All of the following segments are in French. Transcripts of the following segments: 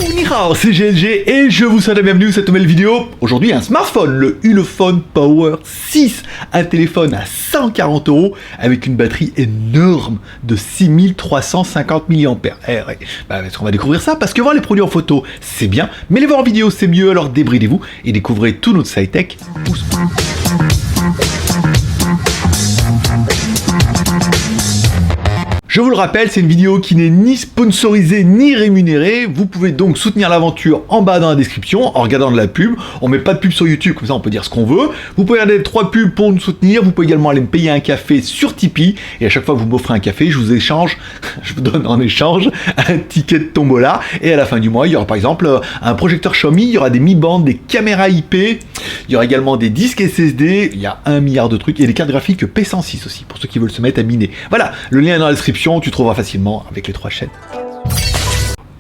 Ni hao, c'est GLG et je vous souhaite la bienvenue à cette nouvelle vidéo. Aujourd'hui un smartphone, le Ulefone Power 6, un téléphone à 140 € avec une batterie énorme de 6350 mAh. On va découvrir ça parce que voir les produits en photo c'est bien, mais les voir en vidéo c'est mieux, alors débridez-vous et découvrez tout notre site tech. Je vous le rappelle, c'est une vidéo qui n'est ni sponsorisée ni rémunérée. Vous pouvez donc soutenir l'aventure en bas dans la description en regardant de la pub. On met pas de pub sur YouTube, comme ça on peut dire ce qu'on veut. Vous pouvez regarder 3 pubs pour nous soutenir. Vous pouvez également aller me payer un café sur Tipeee. Et à chaque fois que vous m'offrez un café, je vous donne en échange un ticket de tombola. Et à la fin du mois, il y aura par exemple un projecteur Xiaomi, il y aura des Mi Band, des caméras IP, il y aura également des disques SSD, il y a 1 milliard de trucs, et des cartes graphiques P106 aussi, pour ceux qui veulent se mettre à miner. Voilà, le lien est dans la description. Tu trouveras facilement avec les 3 chaînes.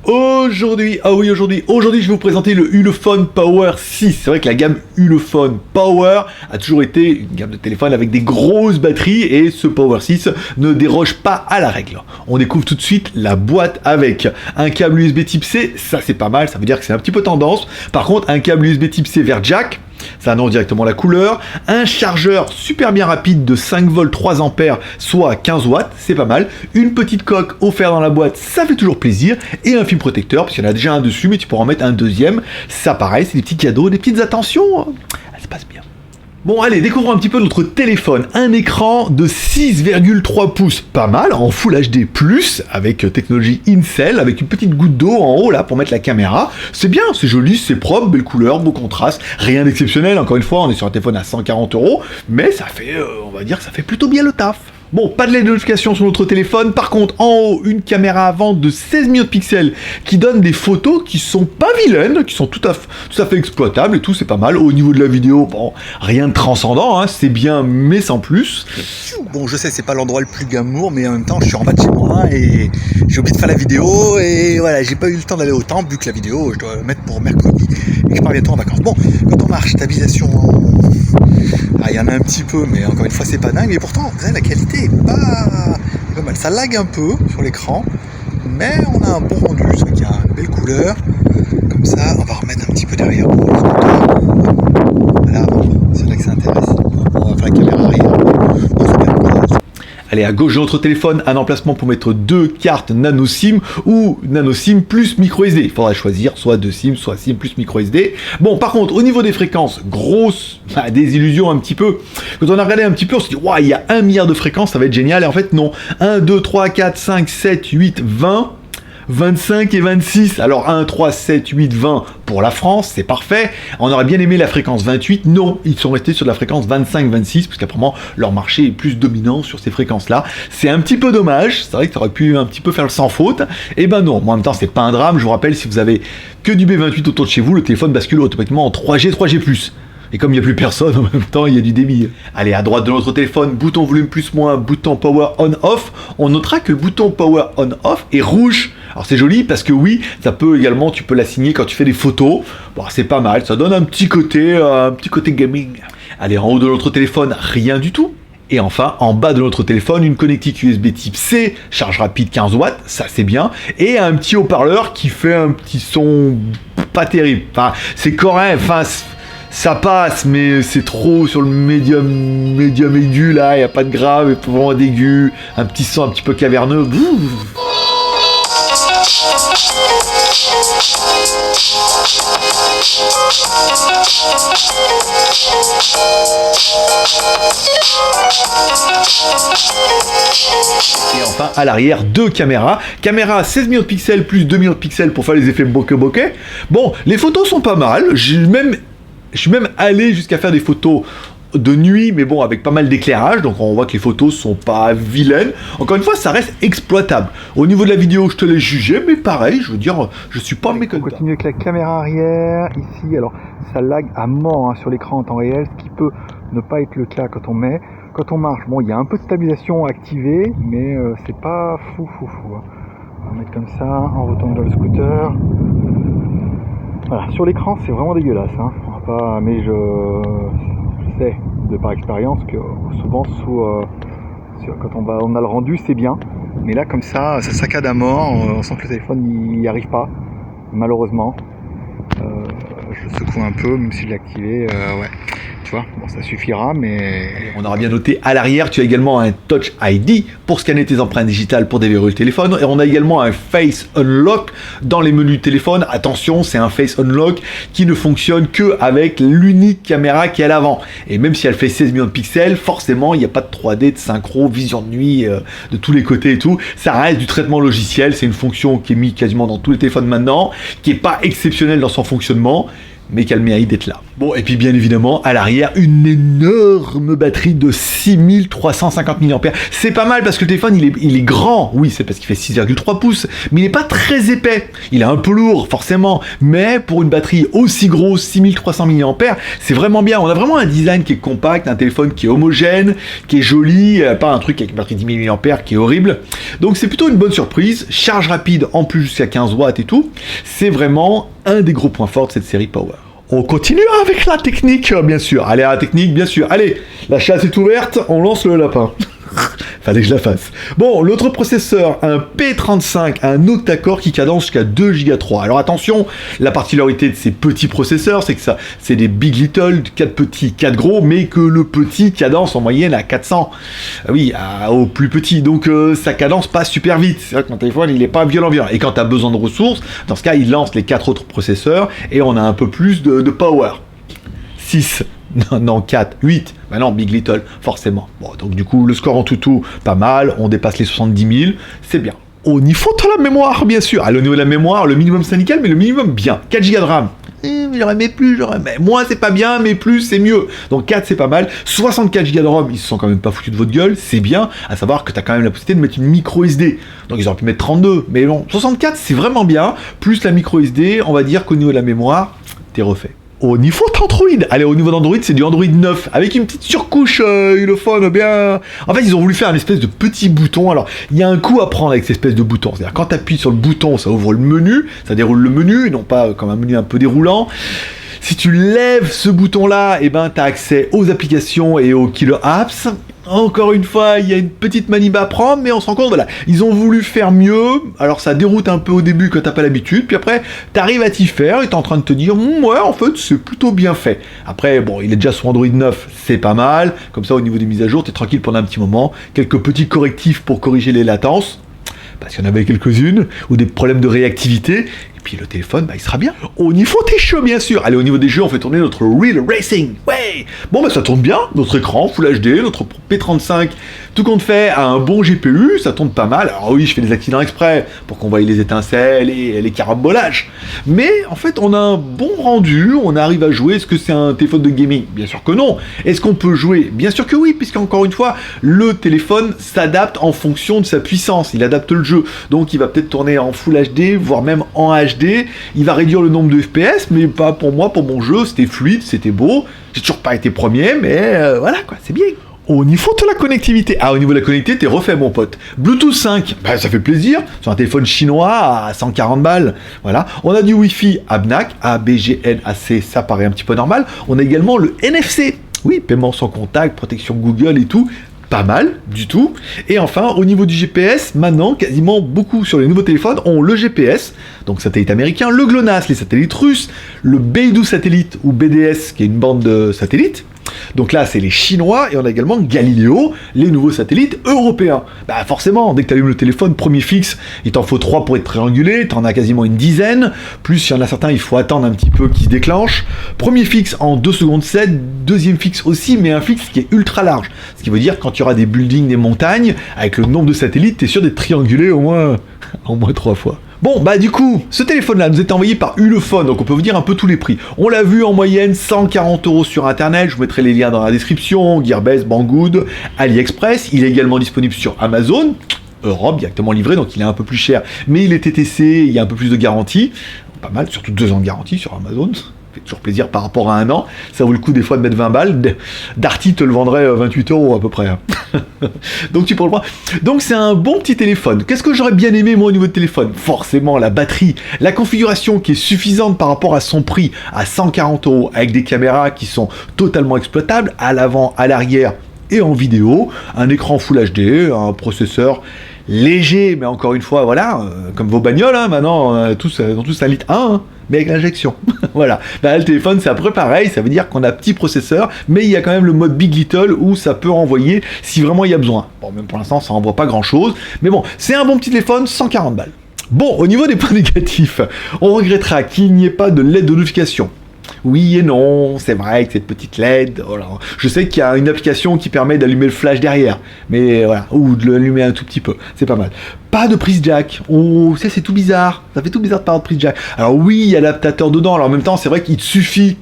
Aujourd'hui, je vais vous présenter le Ulefone Power 6. C'est vrai que la gamme Ulefone Power a toujours été une gamme de téléphone avec des grosses batteries et ce Power 6 ne déroge pas à la règle. On découvre tout de suite la boîte avec un câble USB type C, ça c'est pas mal, ça veut dire que c'est un petit peu tendance. Par contre, un câble USB type C vers jack, ça annonce directement la couleur, un chargeur super bien rapide de 5 volts 3 ampères, soit 15 watts, c'est pas mal, une petite coque offerte dans la boîte, ça fait toujours plaisir, et un film protecteur, parce qu'il y en a déjà un dessus, mais tu pourras en mettre un deuxième, ça pareil, c'est des petits cadeaux, des petites attentions, ça se passe bien. Bon allez, découvrons un petit peu notre téléphone. Un écran de 6,3 pouces, pas mal, en Full HD+, avec technologie Incel, avec une petite goutte d'eau en haut là pour mettre la caméra. C'est bien, c'est joli, c'est propre, belle couleur, beau contraste, rien d'exceptionnel, encore une fois, on est sur un téléphone à 140 €, mais ça fait, on va dire que ça fait plutôt bien le taf. Bon, pas de LED de notification sur notre téléphone, par contre, en haut, une caméra avant de 16 millions de pixels qui donne des photos qui sont pas vilaines, qui sont tout à fait exploitables et tout, c'est pas mal. Au niveau de la vidéo, bon, rien de transcendant, hein, c'est bien, mais sans plus. Bon, je sais, c'est pas l'endroit le plus glamour, mais en même temps, je suis en bas de chez moi et j'ai oublié de faire la vidéo et voilà, j'ai pas eu le temps d'aller au temple, vu que la vidéo, je dois la mettre pour mercredi et que je pars bientôt en vacances. Bon, quand on marche, stabilisation, il y en a un petit peu, mais encore une fois, c'est pas dingue, mais pourtant, vous savez, la qualité est pas mal. Ça lag un peu sur l'écran, mais on a un bon rendu, c'est vrai qu'il y a une belle couleur. Comme ça, on va remettre un petit peu derrière. Voilà, c'est là que ça intéresse. On va faire la caméra arrière. Bon, c'est bien. Allez, à gauche de notre téléphone, un emplacement pour mettre 2 cartes nano SIM ou nano SIM plus micro SD. Il faudra choisir soit 2 SIM, soit SIM plus micro SD. Bon, par contre, au niveau des fréquences, grosse désillusion un petit peu. Quand on a regardé un petit peu, on s'est dit, waouh, il y a 1 milliard de fréquences, ça va être génial. Et en fait, non. 1, 2, 3, 4, 5, 7, 8, 20... 25 et 26, alors 1, 3, 7, 8, 20 pour la France, c'est parfait. On aurait bien aimé la fréquence 28, non, ils sont restés sur la fréquence 25, 26, parce qu'apparemment leur marché est plus dominant sur ces fréquences-là. C'est un petit peu dommage, c'est vrai que ça aurait pu un petit peu faire le sans faute. Et ben non, moi en même temps c'est pas un drame, je vous rappelle, si vous avez que du B28 autour de chez vous, le téléphone bascule automatiquement en 3G, 3G+. Et comme il n'y a plus personne, en même temps, il y a du débit. Allez, à droite de notre téléphone, bouton volume plus moins, bouton power on off. On notera que le bouton power on off est rouge. Alors c'est joli parce que oui, ça peut également, tu peux l'assigner quand tu fais des photos. Bon, c'est pas mal, ça donne un petit côté gaming. Allez, en haut de notre téléphone, rien du tout. Et enfin, en bas de notre téléphone, une connectique USB type C, charge rapide 15 watts, ça c'est bien, et un petit haut-parleur qui fait un petit son pas terrible. Enfin, c'est correct, enfin... Ça passe, mais c'est trop sur le médium aigu, là, il n'y a pas de grave, et pas vraiment d'aigu, un petit son un petit peu caverneux. Et enfin, à l'arrière, 2 caméras. Caméra 16 millions de pixels plus 2 millions de pixels pour faire les effets bokeh. Bon, les photos sont pas mal, je suis même allé jusqu'à faire des photos de nuit, mais bon, avec pas mal d'éclairage, donc on voit que les photos sont pas vilaines. Encore une fois, ça reste exploitable. Au niveau de la vidéo, je te l'ai jugé, mais pareil, je veux dire, je suis pas mécontent. On continue avec la caméra arrière, ici, alors ça lag à mort hein, sur l'écran en temps réel, ce qui peut ne pas être le cas quand on met. Quand on marche, bon, il y a un peu de stabilisation activée, mais c'est pas fou. Hein. On va mettre comme ça, en retournant dans le scooter. Voilà, sur l'écran, c'est vraiment dégueulasse. Hein. On va pas, mais je sais, de par expérience, que souvent, quand on a le rendu, c'est bien. Mais là, comme ça saccade à mort, on sent que le téléphone n'y arrive pas. malheureusement. Je le secoue un peu, même si je l'ai activé, ouais. Tu vois, bon, ça suffira, mais... On aura bien noté, à l'arrière, tu as également un Touch ID pour scanner tes empreintes digitales pour déverrouiller le téléphone. Et on a également un Face Unlock dans les menus de téléphone. Attention, c'est un Face Unlock qui ne fonctionne que avec l'unique caméra qui est à l'avant. Et même si elle fait 16 millions de pixels, forcément, il n'y a pas de 3D, de synchro, vision de nuit, de tous les côtés et tout. Ça reste du traitement logiciel. C'est une fonction qui est mise quasiment dans tous les téléphones maintenant, qui n'est pas exceptionnelle dans son fonctionnement, mais qui a le mérite d'être là. Bon, et puis bien évidemment, à l'arrière, une énorme batterie de 6350 mAh. C'est pas mal parce que le téléphone, il est grand. Oui, c'est parce qu'il fait 6,3 pouces, mais il n'est pas très épais. Il est un peu lourd, forcément, mais pour une batterie aussi grosse, 6300 mAh, c'est vraiment bien. On a vraiment un design qui est compact, un téléphone qui est homogène, qui est joli, pas un truc avec une batterie de 10 000 mAh qui est horrible. Donc c'est plutôt une bonne surprise. Charge rapide, en plus jusqu'à 15 watts et tout. C'est vraiment un des gros points forts de cette série Power. On continue avec la technique, bien sûr. Allez, la technique, bien sûr. Allez, la chasse est ouverte, on lance le lapin. Fallait que je la fasse. Bon, l'autre processeur, un P35, un octa-core qui cadence jusqu'à 2 Go 3. Alors attention, la particularité de ces petits processeurs, c'est que ça, c'est des big little, 4 petits, 4 gros, mais que le petit cadence en moyenne à 400. Oui, au plus petit. Donc ça cadence pas super vite. C'est vrai que mon téléphone, il est pas violent. Et quand tu as besoin de ressources, dans ce cas, il lance les 4 autres processeurs et on a un peu plus de power. 6. Non, 4, 8. Ben non, Big Little, forcément. Bon, donc du coup, le score en tout, pas mal. On dépasse les 70 000. C'est bien. Au niveau de la mémoire, bien sûr. Au niveau de la mémoire, le minimum syndical, mais le minimum bien. 4 Go de RAM. J'aurais aimé plus, moins c'est pas bien, mais plus c'est mieux. Donc 4 c'est pas mal. 64 Go de ROM, ils se sont quand même pas foutus de votre gueule, c'est bien. À savoir que t'as quand même la possibilité de mettre une micro SD. Donc ils auraient pu mettre 32, mais bon, 64 c'est vraiment bien. Plus la micro SD, on va dire qu'au niveau de la mémoire, t'es refait. Au niveau d'Android, allez, au niveau d'Android, c'est du Android 9, avec une petite surcouche Ulefone bien... En fait, ils ont voulu faire une espèce de petit bouton. Alors, il y a un coup à prendre avec cette espèce de bouton. C'est-à-dire, quand tu appuies sur le bouton, ça ouvre le menu, ça déroule le menu, non pas comme un menu un peu déroulant. Si tu lèves ce bouton-là, eh ben, tu as accès aux applications et aux killer apps. Encore une fois, il y a une petite manip à prendre, mais on se rend compte, voilà, ils ont voulu faire mieux. Alors ça déroute un peu au début quand t'as pas l'habitude, puis après, t'arrives à t'y faire et t'es en train de te dire, ouais, en fait, c'est plutôt bien fait. Après, bon, il est déjà sur Android 9, c'est pas mal. Comme ça, au niveau des mises à jour, t'es tranquille pendant un petit moment. Quelques petits correctifs pour corriger les latences, parce qu'il y en avait quelques-unes, ou des problèmes de réactivité. Et puis le téléphone, bah, il sera bien. Au niveau des jeux, bien sûr. Allez, au niveau des jeux, on fait tourner notre Real Racing. Ouais. Bon, bah ça tourne bien. Notre écran Full HD, notre P35, tout compte fait, a un bon GPU. Ça tourne pas mal. Alors oui, je fais des accidents exprès pour qu'on voie les étincelles et les carambolages. Mais en fait, on a un bon rendu. On arrive à jouer. Est-ce que c'est un téléphone de gaming? Bien sûr que non. Est-ce qu'on peut jouer? Bien sûr que oui, puisqu'encore une fois, le téléphone s'adapte en fonction de sa puissance. Il adapte le jeu. Donc, il va peut-être tourner en Full HD, voire même en HD. Il va réduire le nombre de FPS, mais pas pour moi, pour mon jeu, c'était fluide, c'était beau. J'ai toujours pas été premier, mais voilà quoi, c'est bien. Au niveau de la connectivité, au niveau de la connectivité, t'es refait mon pote. Bluetooth 5, bah, ça fait plaisir, sur un téléphone chinois à 140 balles, voilà. On a du Wi-Fi ABNAC, ABGNAC, ça paraît un petit peu normal. On a également le NFC, oui, paiement sans contact, protection Google et tout. Pas mal du tout. Et enfin, au niveau du GPS, maintenant, quasiment beaucoup sur les nouveaux téléphones ont le GPS, donc satellite américain, le GLONASS, les satellites russes, le Beidou satellite ou BDS, qui est une bande de satellites. Donc là, c'est les Chinois, et on a également Galileo, les nouveaux satellites européens. Bah forcément, dès que tu allumes le téléphone, premier fixe, il t'en faut 3 pour être triangulé, t'en as quasiment une dizaine, plus il y en a certains, il faut attendre un petit peu qu'ils se déclenchent. Premier fixe en 2 secondes 7, deuxième fixe aussi, mais un fixe qui est ultra large. Ce qui veut dire, quand il y aura des buildings, des montagnes, avec le nombre de satellites, t'es sûr d'être triangulé au moins 3 fois. Bon, bah du coup, ce téléphone-là nous est envoyé par Ulefone, donc on peut vous dire un peu tous les prix. On l'a vu en moyenne 140 € sur internet, je vous mettrai les liens dans la description, Gearbest, Banggood, AliExpress, il est également disponible sur Amazon, Europe, directement livré, donc il est un peu plus cher, mais il est TTC, il y a un peu plus de garantie, pas mal, surtout 2 ans de garantie sur Amazon. Fait toujours plaisir par rapport à un an, ça vaut le coup des fois de mettre 20 balles, Darty te le vendrait 28 € à peu près. Donc tu prends le droit. Donc c'est un bon petit téléphone. Qu'est-ce que j'aurais bien aimé moi au niveau de téléphone? Forcément la batterie, la configuration qui est suffisante par rapport à son prix à 140 € avec des caméras qui sont totalement exploitables, à l'avant, à l'arrière et en vidéo, un écran Full HD, un processeur léger, mais encore une fois, voilà, comme vos bagnoles, hein, maintenant, on a tous 1 litre 1, hein, mais avec l'injection. Voilà. Bah, le téléphone, c'est à peu près pareil, ça veut dire qu'on a petit processeur, mais il y a quand même le mode Big Little où ça peut renvoyer si vraiment il y a besoin. Bon, même pour l'instant, ça renvoie pas grand chose, mais bon, c'est un bon petit téléphone, 140 balles. Bon, au niveau des points négatifs, on regrettera qu'il n'y ait pas de LED de notification. Oui et non, c'est vrai que cette petite LED, voilà. Je sais qu'il y a une application qui permet d'allumer le flash derrière, mais voilà, ou de l'allumer un tout petit peu, c'est pas mal. Pas de prise jack, oh, c'est tout bizarre, ça fait tout bizarre de parler de prise jack. Alors oui, il y a l'adaptateur dedans, alors en même temps, c'est vrai qu'il te suffit,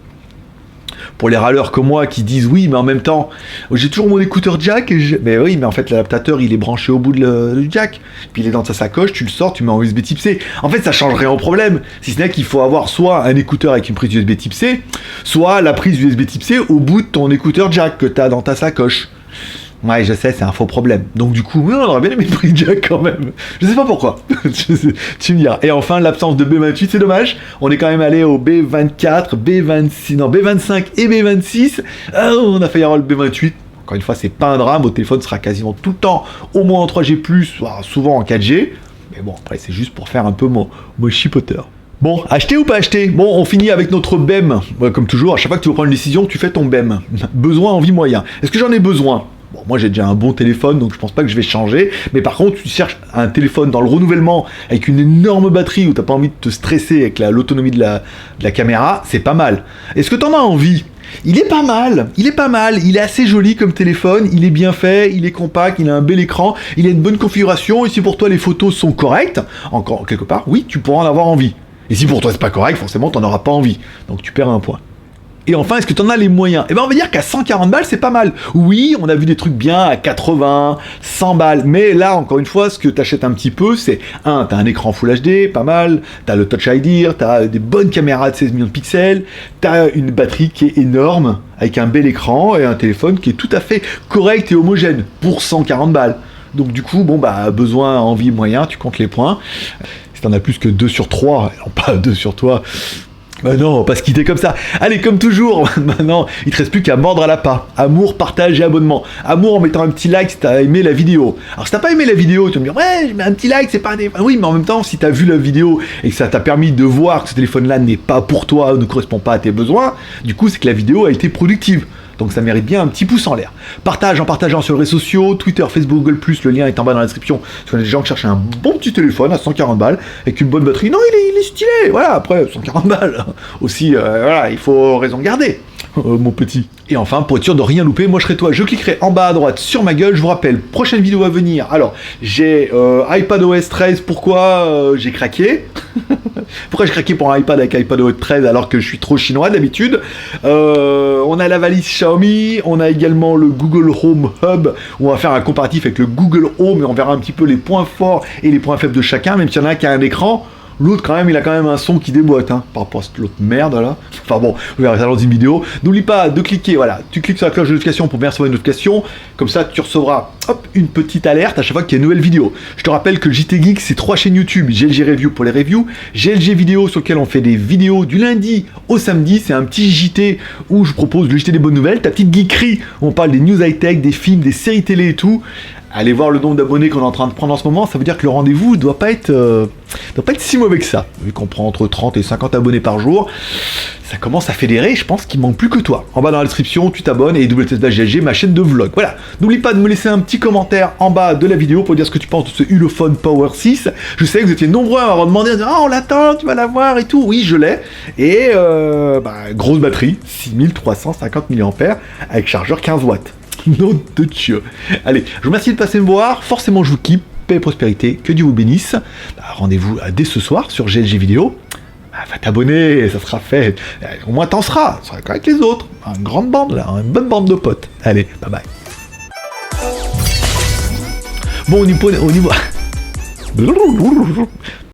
pour les râleurs comme moi qui disent oui, mais en même temps, j'ai toujours mon écouteur jack, mais oui, mais en fait l'adaptateur il est branché au bout du jack, puis il est dans ta sacoche, tu le sors, tu mets en USB type C. En fait, ça change rien au problème, si ce n'est qu'il faut avoir soit un écouteur avec une prise USB type C, soit la prise USB type C au bout de ton écouteur jack que tu as dans ta sacoche. Ouais, je sais, c'est un faux problème. Donc du coup, on aurait bien aimé le prix jack quand même. Je sais pas pourquoi. Tu me diras. Et enfin, l'absence de B28, c'est dommage. On est quand même allé au B24, B26, non, B25 et B26. On a failli avoir le B28. Encore une fois, c'est pas un drame. Votre téléphone sera quasiment tout le temps au moins en 3G+, souvent en 4G. Mais bon, après, c'est juste pour faire un peu mon chipoteur. Bon, acheter ou pas acheter? Bon, on finit avec notre BEM. Ouais, comme toujours, à chaque fois que tu veux prendre une décision, tu fais ton BEM. Besoin, envie, moyen. Est-ce que j'en ai besoin? Bon, moi j'ai déjà un bon téléphone, donc je pense pas que je vais changer. Mais par contre, tu cherches un téléphone dans le renouvellement avec une énorme batterie où t'as pas envie de te stresser avec l'autonomie de la caméra, c'est pas mal. Est-ce que t'en as envie? Il est pas mal, il est assez joli comme téléphone, il est bien fait, il est compact, il a un bel écran, il a une bonne configuration, et si pour toi les photos sont correctes, encore quelque part, oui, tu pourras en avoir envie. Et si pour toi c'est pas correct, forcément t'en auras pas envie, donc tu perds un point. Et enfin, est-ce que tu en as les moyens? Eh ben on va dire qu'à 140 balles, c'est pas mal. Oui, on a vu des trucs bien à 80, 100 balles. Mais là, encore une fois, ce que tu achètes un petit peu, c'est t'as un écran Full HD, pas mal. T'as le Touch ID, t'as des bonnes caméras de 16 millions de pixels. T'as une batterie qui est énorme, avec un bel écran et un téléphone qui est tout à fait correct et homogène pour 140 balles. Donc du coup, bon bah, besoin, envie, moyen, tu comptes les points. Si t'en as plus que 2 sur 3, non pas 2 sur toi... Bah non, on va pas se quitter comme ça. Allez, comme toujours, maintenant, il te reste plus qu'à mordre à l'appât. Amour, partage et abonnement. Amour en mettant un petit like si t'as aimé la vidéo. Alors si t'as pas aimé la vidéo, tu vas me dire ouais, mais un petit like, c'est pas un... Oui, mais en même temps, si t'as vu la vidéo et que ça t'a permis de voir que ce téléphone-là n'est pas pour toi, ne correspond pas à tes besoins, du coup, c'est que la vidéo a été productive. Donc ça mérite bien un petit pouce en l'air. Partage en partageant sur les réseaux sociaux, Twitter, Facebook, Google+, le lien est en bas dans la description. Parce qu'on a des gens qui cherchent un bon petit téléphone à 140 balles, avec une bonne batterie. Non, il est stylé, voilà, après, 140 balles. Aussi, voilà, il faut raison garder, mon petit. Et enfin, pour être sûr de rien louper, moi je serai toi, je cliquerai en bas à droite sur ma gueule, je vous rappelle, prochaine vidéo à venir. Alors, j'ai iPadOS 13, pourquoi j'ai craqué? Pourquoi j'ai craqué pour un iPad avec iPadOS 13 alors que je suis trop chinois d'habitude? On a la valise Xiaomi, on a également le Google Home Hub, où on va faire un comparatif avec le Google Home et on verra un petit peu les points forts et les points faibles de chacun, même s'il y en a un qui a un écran. L'autre, quand même, il a quand même un son qui déboîte, hein, par rapport à l'autre merde, là. Enfin bon, vous verrez ça dans une vidéo. N'oublie pas de cliquer, voilà, tu cliques sur la cloche de notification pour bien recevoir une notification. Comme ça, tu recevras, hop, une petite alerte à chaque fois qu'il y a une nouvelle vidéo. Je te rappelle que JT Geek, c'est 3 chaînes YouTube. GLG Review pour les reviews, GLG Vidéo sur lequel on fait des vidéos du lundi au samedi. C'est un petit JT où je propose le JT des bonnes nouvelles. Ta petite geekerie, où on parle des news high-tech, des films, des séries télé et tout. Allez voir le nombre d'abonnés qu'on est en train de prendre en ce moment, ça veut dire que le rendez-vous doit pas être si mauvais que ça. Vu qu'on prend entre 30 et 50 abonnés par jour, ça commence à fédérer, je pense qu'il manque plus que toi. En bas dans la description, tu t'abonnes et WTS/GLG, ma chaîne de vlog. Voilà, n'oublie pas de me laisser un petit commentaire en bas de la vidéo pour dire ce que tu penses de ce Ulefone Power 6. Je sais que vous étiez nombreux à m'avoir demandé, ah on l'attend, tu vas l'avoir et tout. Oui, je l'ai. Et grosse batterie, 6350 mAh avec chargeur 15 watts. Nom de Dieu. Allez, je vous remercie de passer me voir. Forcément, je vous kiffe. Paix et prospérité. Que Dieu vous bénisse. Rendez-vous dès ce soir sur GLG Vidéo. Va t'abonner, ça sera fait. Au moins, t'en seras. Ça sera avec les autres. Une grande bande, là. Une bonne bande de potes. Allez, bye bye. Bon, au niveau...